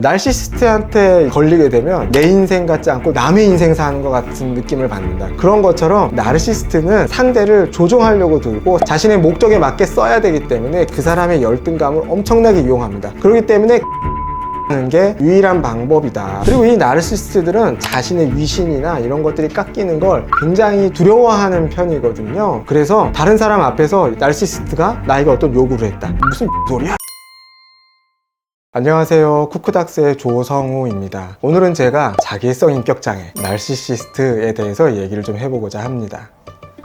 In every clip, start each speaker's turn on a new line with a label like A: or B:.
A: 나르시시스트한테 걸리게 되면 내 인생 같지 않고 남의 인생 사는 것 같은 느낌을 받는다. 그런 것처럼 나르시시스트는 상대를 조종하려고 들고 자신의 목적에 맞게 써야 되기 때문에 그 사람의 열등감을 엄청나게 이용합니다. 그렇기 때문에 하는 게 유일한 방법이다. 그리고 이 나르시시스트들은 자신의 위신이나 이런 것들이 깎이는 걸 굉장히 두려워하는 편이거든요. 그래서 다른 사람 앞에서 나르시시스트가 나에게 어떤 요구를 했다. 무슨 소리야? 안녕하세요, 쿠크닥스의 조성우입니다. 오늘은 제가 자기성 인격장애, 나르시시스트에 대해서 얘기를 좀 해보고자 합니다.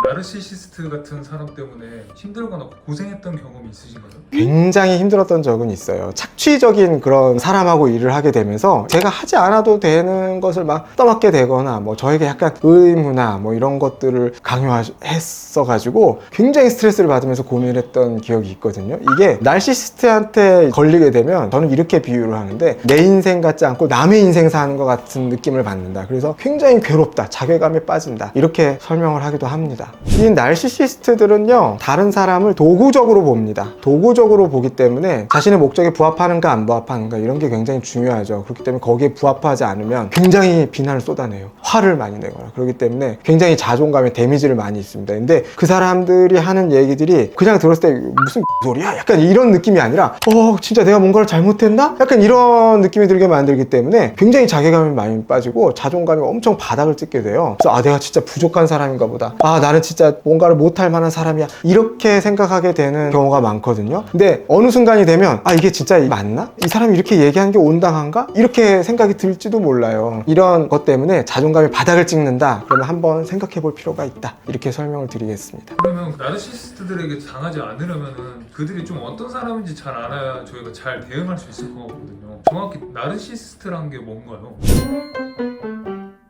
B: 나르시시스트 같은 사람 때문에 힘들거나 고생했던 경험이 있으신가요?
A: 굉장히 힘들었던 적은 있어요. 착취적인 그런 사람하고 일을 하게 되면서 제가 하지 않아도 되는 것을 막 떠맡게 되거나 저에게 약간 의무나 이런 것들을 강요했어가지고 굉장히 스트레스를 받으면서 고민을 했던 기억이 있거든요. 이게 나르시시스트한테 걸리게 되면 저는 이렇게 비유를 하는데 내 인생 같지 않고 남의 인생 사는 것 같은 느낌을 받는다. 그래서 굉장히 괴롭다, 자괴감에 빠진다, 이렇게 설명을 하기도 합니다. 이 나르시시스트들은요, 다른 사람을 도구적으로 봅니다. 도구적으로 보기 때문에 자신의 목적에 부합하는가 안 부합하는가 이런 게 굉장히 중요하죠. 그렇기 때문에 거기에 부합하지 않으면 굉장히 비난을 쏟아내요. 화를 많이 내거나. 그렇기 때문에 굉장히 자존감에 데미지를 많이 있습니다. 근데 그 사람들이 하는 얘기들이 그냥 들었을 때 무슨 소리야? 약간 이런 느낌이 아니라 진짜 내가 뭔가를 잘못했나? 약간 이런 느낌이 들게 만들기 때문에 굉장히 자괴감이 많이 빠지고 자존감이 엄청 바닥을 찍게 돼요. 그래서 내가 진짜 부족한 사람인가 보다. 나는 진짜 뭔가를 못할 만한 사람이야. 이렇게 생각하게 되는 경우가 많거든요. 근데 어느 순간이 되면 이게 진짜 맞나? 이 사람이 이렇게 얘기하는 게 온당한가? 이렇게 생각이 들지도 몰라요. 이런 것 때문에 자존감이 바닥을 찍는다. 그러면 한번 생각해 볼 필요가 있다. 이렇게 설명을 드리겠습니다.
B: 그러면 나르시시스트들에게 당하지 않으려면은 그들이 좀 어떤 사람인지 잘 알아야 저희가 잘 대응할 수 있을 거거든요. 정확히 나르시시스트란 게 뭔가요?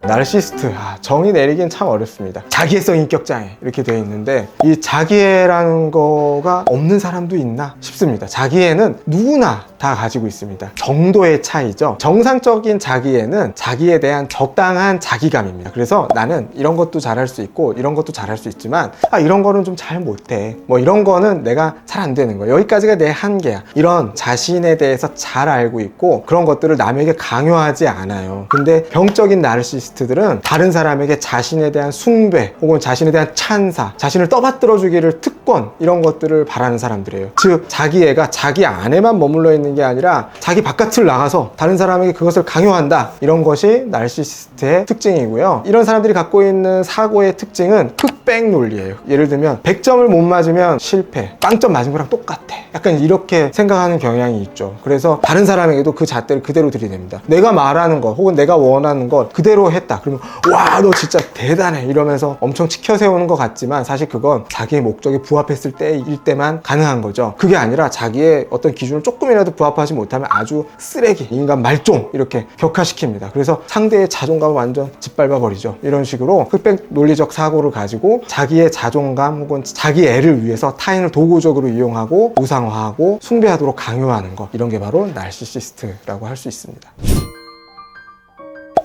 A: 나르시시스트, 정의 내리긴 참 어렵습니다. 자기애성 인격장애 이렇게 되어 있는데 이 자기애라는 거가 없는 사람도 있나 싶습니다. 자기애는 누구나 다 가지고 있습니다. 정도의 차이죠. 정상적인 자기애는 자기에 대한 적당한 자기감입니다. 그래서 나는 이런 것도 잘할 수 있고 이런 것도 잘할 수 있지만 이런 거는 좀 잘 못해, 이런 거는 내가 잘 안 되는 거야, 여기까지가 내 한계야, 이런 자신에 대해서 잘 알고 있고 그런 것들을 남에게 강요하지 않아요. 근데 병적인 나르시시스트들은 다른 사람에게 자신에 대한 숭배 혹은 자신에 대한 찬사, 자신을 떠받들어 주기를 특권, 이런 것들을 바라는 사람들이에요. 즉 자기애가 자기 안에만 머물러 있는 게 아니라 자기 바깥을 나가서 다른 사람에게 그것을 강요한다. 이런 것이 나르시시스트의 특징이고요. 이런 사람들이 갖고 있는 사고의 특징은 흑백 논리예요. 예를 들면 100점을 못 맞으면 실패, 빵점 맞은 거랑 똑같아, 약간 이렇게 생각하는 경향이 있죠. 그래서 다른 사람에게도 그 잣대를 그대로 들이댑니다. 내가 말하는 것 혹은 내가 원하는 것 그대로 했다 그러면 와, 너 진짜 대단해 이러면서 엄청 치켜세우는 것 같지만 사실 그건 자기의 목적에 부합했을 때일 때만 가능한 거죠. 그게 아니라 자기의 어떤 기준을 조금이라도 부합하지 못하면 아주 쓰레기, 인간 말종, 이렇게 격화시킵니다. 그래서 상대의 자존감을 완전 짓밟아 버리죠. 이런 식으로 흑백 논리적 사고를 가지고 자기의 자존감 혹은 자기 애를 위해서 타인을 도구적으로 이용하고 우상화하고 숭배하도록 강요하는 것, 이런 게 바로 나르시시스트라고 할 수 있습니다.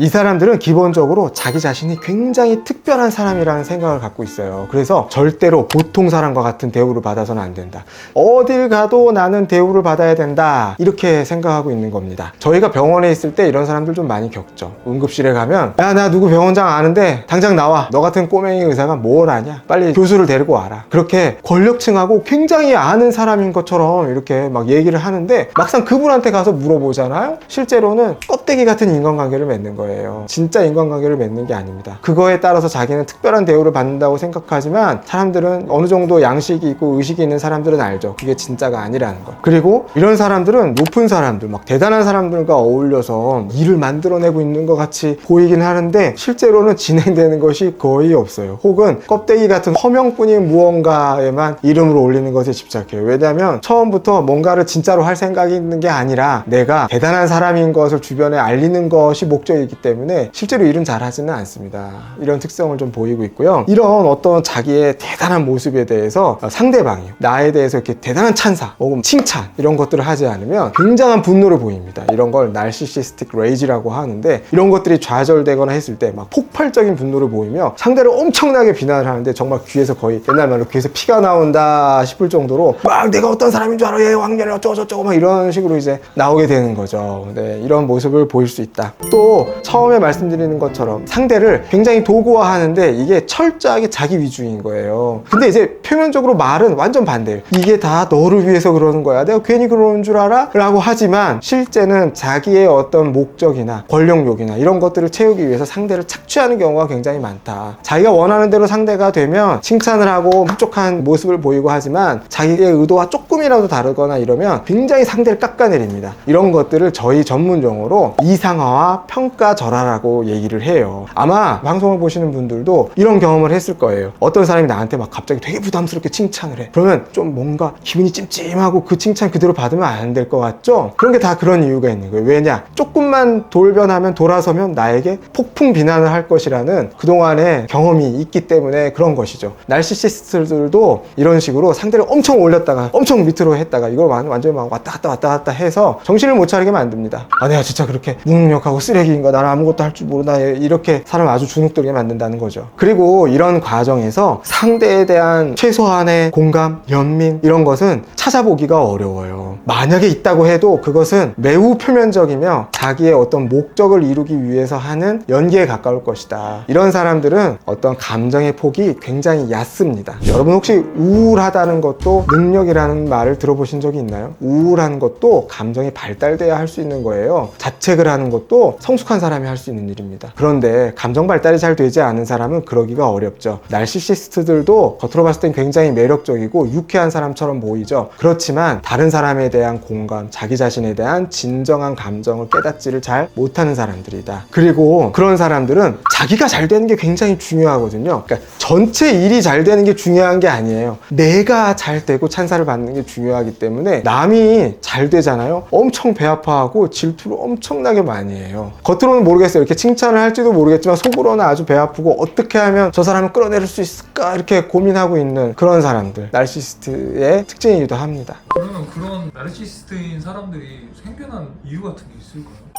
A: 이 사람들은 기본적으로 자기 자신이 굉장히 특별한 사람이라는 생각을 갖고 있어요. 그래서 절대로 보통 사람과 같은 대우를 받아서는 안 된다. 어딜 가도 나는 대우를 받아야 된다, 이렇게 생각하고 있는 겁니다. 저희가 병원에 있을 때 이런 사람들 좀 많이 겪죠. 응급실에 가면 나 누구 병원장 아는데 당장 나와, 너 같은 꼬맹이 의사가 뭘 아냐, 빨리 교수를 데리고 와라. 그렇게 권력층하고 굉장히 아는 사람인 것처럼 이렇게 막 얘기를 하는데 막상 그분한테 가서 물어보잖아요. 실제로는 껍데기 같은 인간관계를 맺는 거예요. 진짜 인간관계를 맺는 게 아닙니다. 그거에 따라서 자기는 특별한 대우를 받는다고 생각하지만 사람들은 어느 정도 양식이 있고 의식이 있는 사람들은 알죠. 그게 진짜가 아니라는 걸. 그리고 이런 사람들은 높은 사람들, 막 대단한 사람들과 어울려서 일을 만들어내고 있는 것 같이 보이긴 하는데 실제로는 진행되는 것이 거의 없어요. 혹은 껍데기 같은 허명뿐인 무언가에만 이름을 올리는 것에 집착해요. 왜냐하면 처음부터 뭔가를 진짜로 할 생각이 있는 게 아니라 내가 대단한 사람인 것을 주변에 알리는 것이 목적이기 때문에 실제로 일은 잘 하지는 않습니다. 이런 특성을 좀 보이고 있고요. 이런 어떤 자기의 대단한 모습에 대해서 상대방이 나에 대해서 이렇게 대단한 찬사 혹은 칭찬 이런 것들을 하지 않으면 굉장한 분노를 보입니다. 이런 걸 narcissistic rage라고 하는데, 이런 것들이 좌절되거나 했을 때 막 폭발적인 분노를 보이며 상대를 엄청나게 비난을 하는데 정말 귀에서 거의 옛날 말로 귀에서 피가 나온다 싶을 정도로 막 내가 어떤 사람인 줄 알아, 얘 왕년에 어쩌고저쩌고 막 이런 식으로 이제 나오게 되는 거죠. 네, 이런 모습을 보일 수 있다. 또 처음에 말씀드리는 것처럼 상대를 굉장히 도구화하는데 이게 철저하게 자기 위주인 거예요. 근데 이제 표면적으로 말은 완전 반대예요. 이게 다 너를 위해서 그러는 거야, 내가 괜히 그러는 줄 알아? 라고 하지만 실제는 자기의 어떤 목적이나 권력욕이나 이런 것들을 채우기 위해서 상대를 착취하는 경우가 굉장히 많다. 자기가 원하는 대로 상대가 되면 칭찬을 하고 흡족한 모습을 보이고 하지만 자기의 의도와 조금이라도 다르거나 이러면 굉장히 상대를 깎아내립니다. 이런 것들을 저희 전문 용어로 이상화와 평가절하라고 얘기를 해요. 아마 방송을 보시는 분들도 이런 경험을 했을 거예요. 어떤 사람이 나한테 막 갑자기 되게 부담스럽게 칭찬을 해. 그러면 좀 뭔가 기분이 찜찜하고 그 칭찬 그대로 받으면 안 될 것 같죠? 그런 게 다 그런 이유가 있는 거예요. 왜냐? 조금만 돌변하면 돌아서면 나에게 폭풍 비난을 할 것이라는 그동안의 경험이 있기 때문에 그런 것이죠. 날시시스트들도 이런 식으로 상대를 엄청 올렸다가 엄청 밑으로 했다가 이걸 완전히 막 왔다 갔다 해서 정신을 못 차리게 만듭니다. 아, 내가 진짜 그렇게 무능력하고 쓰레기인가, 나는 아무것도 할 줄 모르나, 이렇게 사람 아주 주눅들게 만든다는 거죠. 그리고 이런 과정에서 상대에 대한 최소한의 공감, 연민 이런 것은 찾아보기가 어려워요. 만약에 있다고 해도 그것은 매우 표면적이며 자기의 어떤 목적을 이루기 위해서 하는 연기에 가까울 것이다. 이런 사람들은 어떤 감정의 폭이 굉장히 얕습니다. 여러분 혹시 우울하다는 것도 능력이라는 말을 들어보신 적이 있나요? 우울한 것도 감정이 발달돼야 할 수 있는 거예요. 자책을 하는 것도 성숙한 사람이 할 수 있는 일입니다. 그런데 감정 발달이 잘 되지 않은 사람은 그러기가 어렵죠. 날시시스트들도 겉으로 봤을 땐 굉장히 매력적이고 유쾌한 사람처럼 보이죠. 그렇지만 다른 사람에 대한 공감, 자기 자신에 대한 진정한 감정을 깨닫지를 잘 못하는 사람들이다. 그리고 그런 사람들은 자기가 잘 되는 게 굉장히 중요하거든요. 그러니까 전체 일이 잘 되는 게 중요한 게 아니에요. 내가 잘 되고 찬사를 받는 게 중요하기 때문에 남이 잘 되잖아요. 엄청 배 아파하고 질투를 엄청나게 많이 해요. 겉으로는 모르겠어요. 이렇게 칭찬을 할지도 모르겠지만 속으로는 아주 배 아프고 어떻게 하면 저 사람을 끌어내릴 수 있을까 이렇게 고민하고 있는 그런 사람들, 날시시스트의 특징이기도 합니다.
B: 그러면 그런 나르시시스트인 사람들이 생겨난 이유 같은 게 있을까요?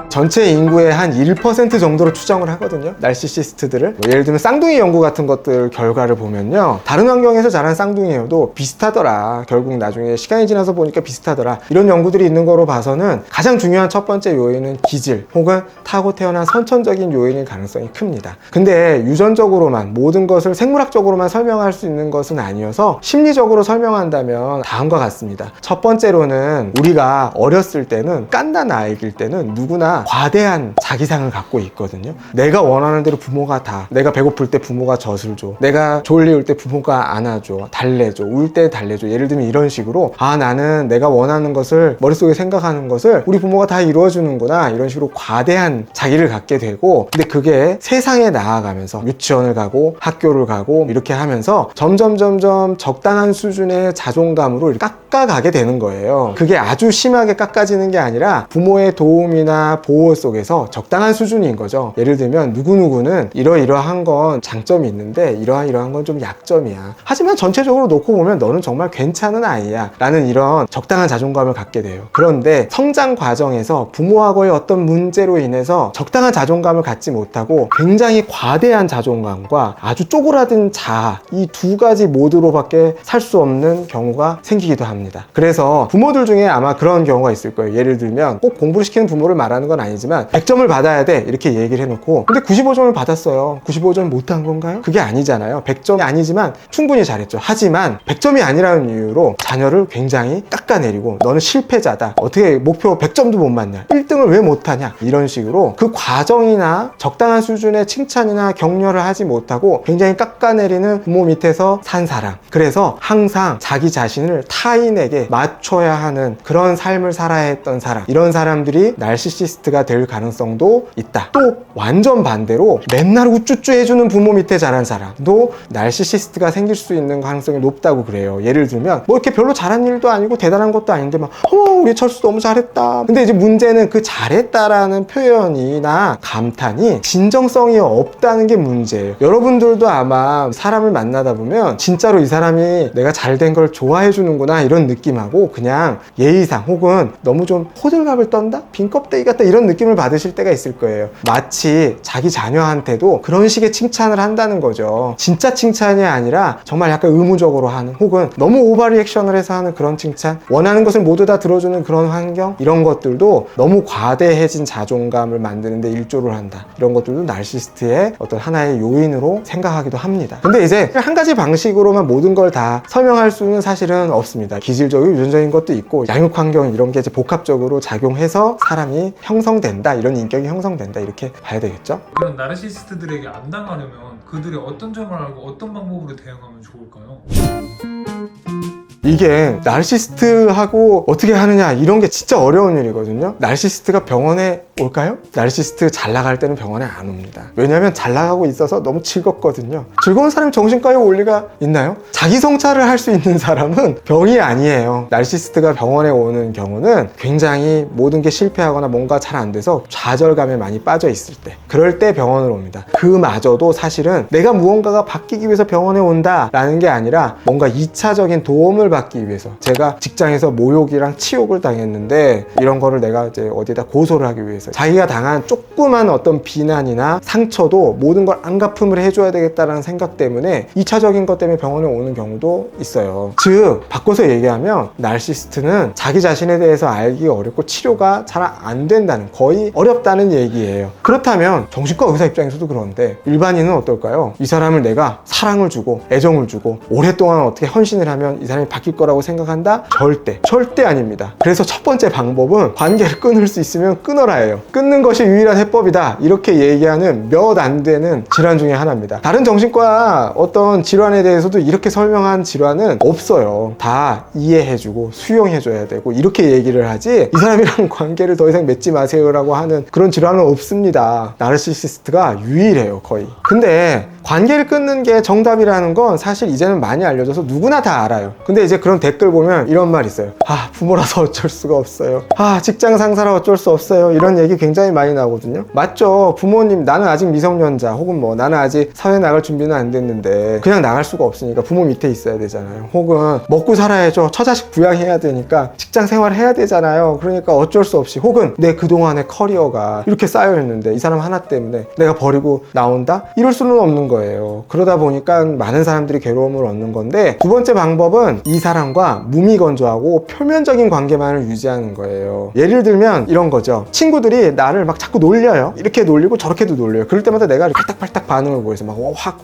A: 전체 인구의 한 1% 정도로 추정을 하거든요. 날시시스트들을. 예를 들면 쌍둥이 연구 같은 것들 결과를 보면요, 다른 환경에서 자란 쌍둥이여도 비슷하더라, 결국 나중에 시간이 지나서 보니까 비슷하더라, 이런 연구들이 있는 거로 봐서는 가장 중요한 첫 번째 요인은 기질 혹은 타고 태어난 선천적인 요인일 가능성이 큽니다. 근데 유전적으로만 모든 것을 생물학적으로만 설명할 수 있는 것은 아니어서 심리적으로 설명한다면 다음과 같습니다. 첫 번째로는 우리가 어렸을 때는, 깐난 아이일 때는 누구나 과대한 자기상을 갖고 있거든요. 내가 원하는 대로 부모가 다, 내가 배고플 때 부모가 젖을 줘, 내가 졸리울 때 부모가 안아줘, 달래줘, 울 때 달래줘, 예를 들면 이런 식으로, 아, 나는 내가 원하는 것을, 머릿속에 생각하는 것을 우리 부모가 다 이루어주는구나, 이런 식으로 과대한 자기를 갖게 되고, 근데 그게 세상에 나아가면서 유치원을 가고 학교를 가고 이렇게 하면서 점점 적당한 수준의 자존감으로 깎아가게 되는 거예요. 그게 아주 심하게 깎아지는 게 아니라 부모의 도움이나 보호 속에서 적당한 수준인 거죠. 예를 들면 누구누구는 이러이러한 건 장점이 있는데 이러한 건 좀 약점이야. 하지만 전체적으로 놓고 보면 너는 정말 괜찮은 아이야 라는 이런 적당한 자존감을 갖게 돼요. 그런데 성장 과정에서 부모하고의 어떤 문제로 인해서 적당한 자존감을 갖지 못하고 굉장히 과대한 자존감과 아주 쪼그라든 자아, 이 두 가지 모드로밖에 살 수 없는 경우가 생기기도 합니다. 그래서 부모들 중에 아마 그런 경우가 있을 거예요. 예를 들면 꼭 공부를 시키는 부모를 말하는 건 아니지만 100점을 받아야 돼 이렇게 얘기를 해놓고 근데 95점을 받았어요. 95점 못한 건가요? 그게 아니잖아요. 100점이 아니지만 충분히 잘했죠. 하지만 100점이 아니라는 이유로 자녀를 굉장히 깎아내리고 너는 실패자다, 어떻게 목표 100점도 못 맞냐, 1등을 왜 못하냐, 이런 식으로 그 과정이나 적당한 수준의 칭찬이나 격려를 하지 못하고 굉장히 깎아내리는 부모 밑에서 산 사람, 그래서 항상 자기 자신을 타인에게 맞춰야 하는 그런 삶을 살아야 했던 사람, 이런 사람들이 날시시스트 나르시시스트가 될 가능성도 있다. 또 완전 반대로 맨날 우쭈쭈 해주는 부모 밑에 자란 사람도 나르시시스트가 생길 수 있는 가능성이 높다고 그래요. 예를 들면 뭐 이렇게 별로 잘한 일도 아니고 대단한 것도 아닌데 막 우리 철수 너무 잘했다. 근데 이제 문제는 그 잘했다라는 표현이나 감탄이 진정성이 없다는 게 문제예요. 여러분들도 아마 사람을 만나다 보면 진짜로 이 사람이 내가 잘된 걸 좋아해 주는구나 이런 느낌하고 그냥 예의상 혹은 너무 좀 호들갑을 떤다? 빈 껍데기 같다 이런 느낌을 받으실 때가 있을 거예요. 마치 자기 자녀한테도 그런 식의 칭찬을 한다는 거죠. 진짜 칭찬이 아니라 정말 약간 의무적으로 하는 혹은 너무 오버리액션을 해서 하는 그런 칭찬, 원하는 것을 모두 다 들어주는 그런 환경, 이런 것들도 너무 과대해진 자존감을 만드는데 일조를 한다. 이런 것들도 나르시시스트의 어떤 하나의 요인으로 생각하기도 합니다. 근데 이제 한 가지 방식으로만 모든 걸 다 설명할 수는 사실은 없습니다. 기질적이고 유전적인 것도 있고 양육 환경 이런 게 이제 복합적으로 작용해서 사람이 형성된다, 이런 인격이 형성된다, 이렇게 봐야 되겠죠.
B: 그런 나르시시스트들에게 안 당하려면 그들이 어떤 점을 알고 어떤 방법으로 대응하면 좋을까요?
A: 이게 나르시시스트하고 어떻게 하느냐 이런 게 진짜 어려운 일이거든요. 나르시시스트가 병원에 올까요? 나르시시스트 잘 나갈 때는 병원에 안 옵니다. 왜냐면 잘 나가고 있어서 너무 즐겁거든요. 즐거운 사람이 정신과에 올 리가 있나요? 자기 성찰을 할 수 있는 사람은 병이 아니에요. 나르시시스트가 병원에 오는 경우는 굉장히 모든 게 실패하거나 뭔가 잘 안 돼서 좌절감에 많이 빠져 있을 때, 그럴 때 병원을 옵니다. 그마저도 사실은 내가 무언가가 바뀌기 위해서 병원에 온다라는 게 아니라 뭔가 2차적인 도움을 받기 위해서, 제가 직장에서 모욕이랑 치욕을 당했는데 이런 거를 내가 이제 어디다 고소를 하기 위해서, 자기가 당한 조그만 어떤 비난이나 상처도 모든 걸 안갚음을 해줘야 되겠다는 생각 때문에 2차적인 것 때문에 병원에 오는 경우도 있어요. 즉 바꿔서 얘기하면 나르시시스트는 자기 자신에 대해서 알기 어렵고 치료가 잘 안 된다는, 거의 어렵다는 얘기예요. 그렇다면 정신과 의사 입장에서도 그런데 일반인은 어떨까요? 이 사람을 내가 사랑을 주고 애정을 주고 오랫동안 어떻게 헌신을 하면 이 사람이 바뀔 거라고 생각한다? 절대 아닙니다. 그래서 첫 번째 방법은 관계를 끊을 수 있으면 끊어라예요. 끊는 것이 유일한 해법이다, 이렇게 얘기하는 몇 안 되는 질환 중에 하나입니다. 다른 정신과 어떤 질환에 대해서도 이렇게 설명한 질환은 없어요. 다 이해해주고 수용해줘야 되고 이렇게 얘기를 하지, 이 사람이랑 관계를 더 이상 맺지 마세요라고 하는 그런 질환은 없습니다. 나르시시스트가 유일해요, 거의. 근데 관계를 끊는 게 정답이라는 건 사실 이제는 많이 알려져서 누구나 다 알아요. 근데 이제 그런 댓글 보면 이런 말 있어요. 부모라서 어쩔 수가 없어요. 직장 상사라 어쩔 수 없어요. 이런 얘기 굉장히 많이 나오거든요. 맞죠. 부모님, 나는 아직 미성년자 혹은 뭐 나는 아직 사회 나갈 준비는 안 됐는데 그냥 나갈 수가 없으니까 부모 밑에 있어야 되잖아요. 혹은 먹고 살아야죠. 처자식 부양해야 되니까 직장 생활 해야 되잖아요. 그러니까 어쩔 수 없이, 혹은 내 그동안의 커리어가 이렇게 쌓여있는데 이 사람 하나 때문에 내가 버리고 나온다? 이럴 수는 없는 거예요. 그러다 보니까 많은 사람들이 괴로움을 얻는 건데, 두 번째 방법은 이 사람과 무미건조하고 표면적인 관계만을 유지하는 거예요. 예를 들면 이런 거죠. 친구들이 나를 막 자꾸 놀려요. 이렇게 놀리고 저렇게도 놀려요. 그럴 때마다 내가 팔딱팔딱 반응을 보여서 막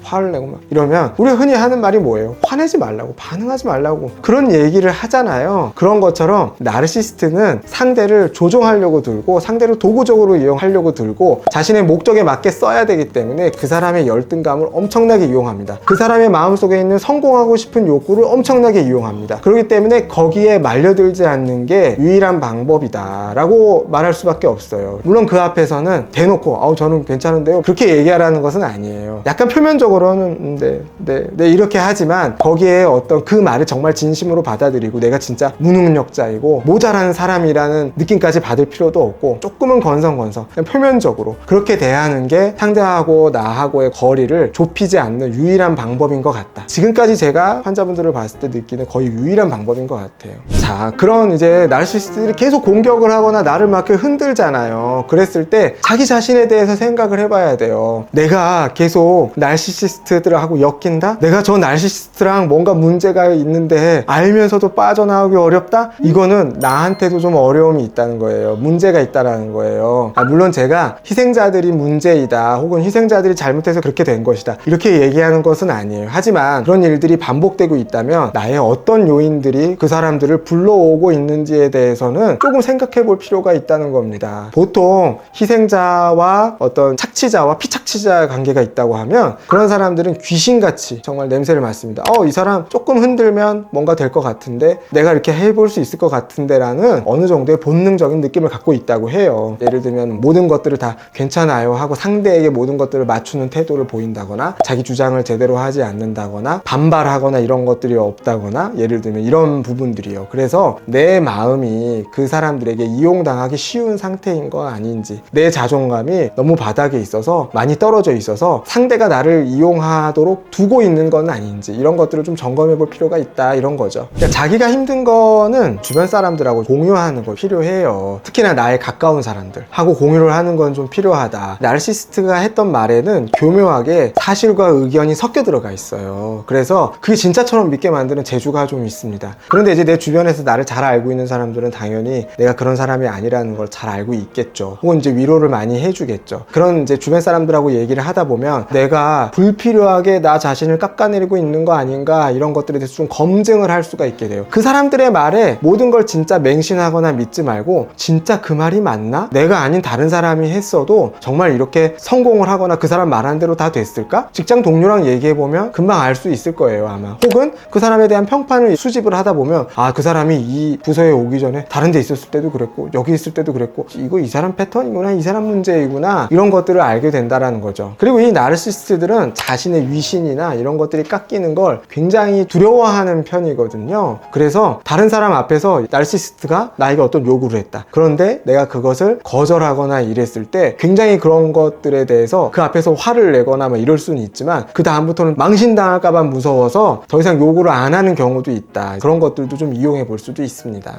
A: 화를 내고 막 이러면, 우리가 흔히 하는 말이 뭐예요? 화내지 말라고, 반응하지 말라고, 그런 얘기를 하잖아요. 그런 것처럼 나르시시스트는 상대를 조종하려고 들고 상대를 도구적으로 이용하려고 들고 자신의 목적에 맞게 써야 되기 때문에 그 사람의 열등감을 엄청나게 이용합니다. 그 사람의 마음속에 있는 성공하고 싶은 욕구를 엄청나게 이용합니다. 그렇기 때문에 거기에 말려들지 않는 게 유일한 방법이다 라고 말할 수밖에 없어요. 물론 그 앞에서는 대놓고 저는 괜찮은데요 그렇게 얘기하라는 것은 아니에요. 약간 표면적으로는 네 이렇게 하지만 거기에 어떤 그 말을 정말 진심으로 받아들이고 내가 진짜 무능력자이고 모자라는 사람이라는 느낌까지 받을 필요도 없고, 조금은 건성건성 그냥 표면적으로 그렇게 대하는 게 상대하고 나하고의 거리를 좁히지 않는 유일한 방법인 것 같다. 지금까지 제가 환자분들을 봤을 때 느끼는 거의 유일한 방법인 것 같아요. 자, 그런 이제 나르시시스트들이 계속 공격을 하거나 나를 막 흔들잖아요. 그랬을 때 자기 자신에 대해서 생각을 해봐야 돼요. 내가 계속 나르시시스트들하고 엮인다? 내가 저 나르시시스트랑 뭔가 문제가 있는데 알면서도 빠져나오기 어렵다? 이거는 나한테도 좀 어려움이 있다는 거예요. 문제가 있다라는 거예요. 물론 제가 희생자들이 문제이다 혹은 희생자들이 잘못해서 그렇게 된 것이 것이다 이렇게 얘기하는 것은 아니에요. 하지만 그런 일들이 반복되고 있다면 나의 어떤 요인들이 그 사람들을 불러오고 있는지에 대해서는 조금 생각해 볼 필요가 있다는 겁니다. 보통 희생자와 어떤 착취자와 피착취자 관계가 있다고 하면 그런 사람들은 귀신같이 정말 냄새를 맡습니다. 이 사람 조금 흔들면 뭔가 될 것 같은데, 내가 이렇게 해볼 수 있을 것 같은데 라는 어느 정도의 본능적인 느낌을 갖고 있다고 해요. 예를 들면 모든 것들을 다 괜찮아요 하고 상대에게 모든 것들을 맞추는 태도를 보인다거나, 자기 주장을 제대로 하지 않는다거나, 반발하거나 이런 것들이 없다거나, 예를 들면 이런 부분들이요. 그래서 내 마음이 그 사람들에게 이용당하기 쉬운 상태인 거 아닌지, 내 자존감이 너무 바닥에 있어서 많이 떨어져 있어서 상대가 나를 이용하도록 두고 있는 건 아닌지, 이런 것들을 좀 점검해 볼 필요가 있다, 이런 거죠. 그러니까 자기가 힘든 거는 주변 사람들하고 공유하는 거 필요해요. 특히나 나의 가까운 사람들하고 공유를 하는 건 좀 필요하다. 나르시스트가 했던 말에는 교묘하게 사실과 의견이 섞여 들어가 있어요. 그래서 그게 진짜처럼 믿게 만드는 재주가 좀 있습니다. 그런데 이제 내 주변에서 나를 잘 알고 있는 사람들은 당연히 내가 그런 사람이 아니라는 걸 잘 알고 있겠죠. 혹은 이제 위로를 많이 해주겠죠. 그런 이제 주변 사람들하고 얘기를 하다 보면 내가 불필요하게 나 자신을 깎아내리고 있는 거 아닌가, 이런 것들에 대해서 좀 검증을 할 수가 있게 돼요. 그 사람들의 말에 모든 걸 진짜 맹신하거나 믿지 말고, 진짜 그 말이 맞나? 내가 아닌 다른 사람이 했어도 정말 이렇게 성공을 하거나 그 사람 말한 대로 다 됐을까? 직장 동료랑 얘기해보면 금방 알 수 있을 거예요, 아마. 혹은 그 사람에 대한 평판을 수집을 하다 보면, 그 사람이 이 부서에 오기 전에 다른 데 있었을 때도 그랬고 여기 있을 때도 그랬고, 이거 이 사람 패턴이구나, 이 사람 문제이구나, 이런 것들을 알게 된다라는 거죠. 그리고 이 나르시스트들은 자신의 위신이나 이런 것들이 깎이는 걸 굉장히 두려워하는 편이거든요. 그래서 다른 사람 앞에서 나르시스트가 나에게 어떤 요구를 했다. 그런데 내가 그것을 거절하거나 이랬을 때 굉장히 그런 것들에 대해서 그 앞에서 화를 내거나 막 이럴 수는 있지만, 그 다음부터는 망신당할까봐 무서워서 더 이상 요구를 안 하는 경우도 있다. 그런 것들도 좀 이용해 볼 수도 있습니다.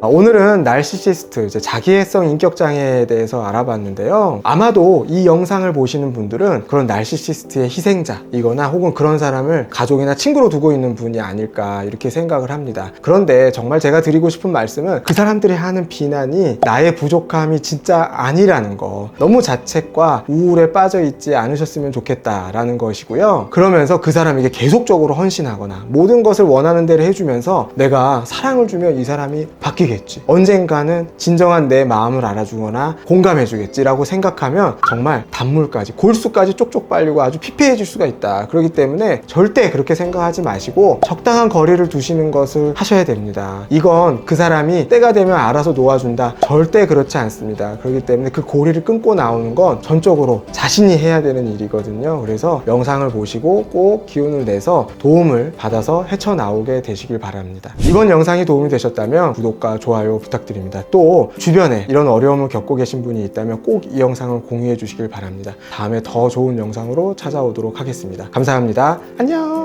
A: 오늘은 나르시시스트, 자기애성 인격장애에 대해서 알아봤는데요. 아마도 이 영상을 보시는 분들은 그런 나르시시스트의 희생자이거나 혹은 그런 사람을 가족이나 친구로 두고 있는 분이 아닐까, 이렇게 생각을 합니다. 그런데 정말 제가 드리고 싶은 말씀은, 그 사람들이 하는 비난이 나의 부족함이 진짜 아니라는 거, 너무 자책과 우울에 빠져 있지 않으셨으면 좋겠다라는 것이고요. 그러면서 그 사람에게 계속적으로 헌신하거나 모든 것을 원하는 대로 해주면서 내가 사랑을 주면 이 사람이 바뀌겠지, 언젠가는 진정한 내 마음을 알아주거나 공감해주겠지 라고 생각하면 정말 단물까지, 골수까지 쪽쪽 빨리고 아주 피폐해질 수가 있다. 그렇기 때문에 절대 그렇게 생각하지 마시고 적당한 거리를 두시는 것을 하셔야 됩니다. 이건 그 사람이 때가 되면 알아서 놓아준다, 절대 그렇지 않습니다. 그렇기 때문에 그 고리를 끊고 나오는 건 전적으로 자신이 해야 되는 일이거든요. 그래서 영상을 보시고 꼭 기운을 내서 도움을 받아서 헤쳐나오게 되시길 바랍니다. 이번 영상이 도움이 되셨다면 구독과 좋아요 부탁드립니다. 또 주변에 이런 어려움을 겪고 계신 분이 있다면 꼭 이 영상을 공유해 주시길 바랍니다. 다음에 더 좋은 영상으로 찾아오도록 하겠습니다. 감사합니다. 안녕.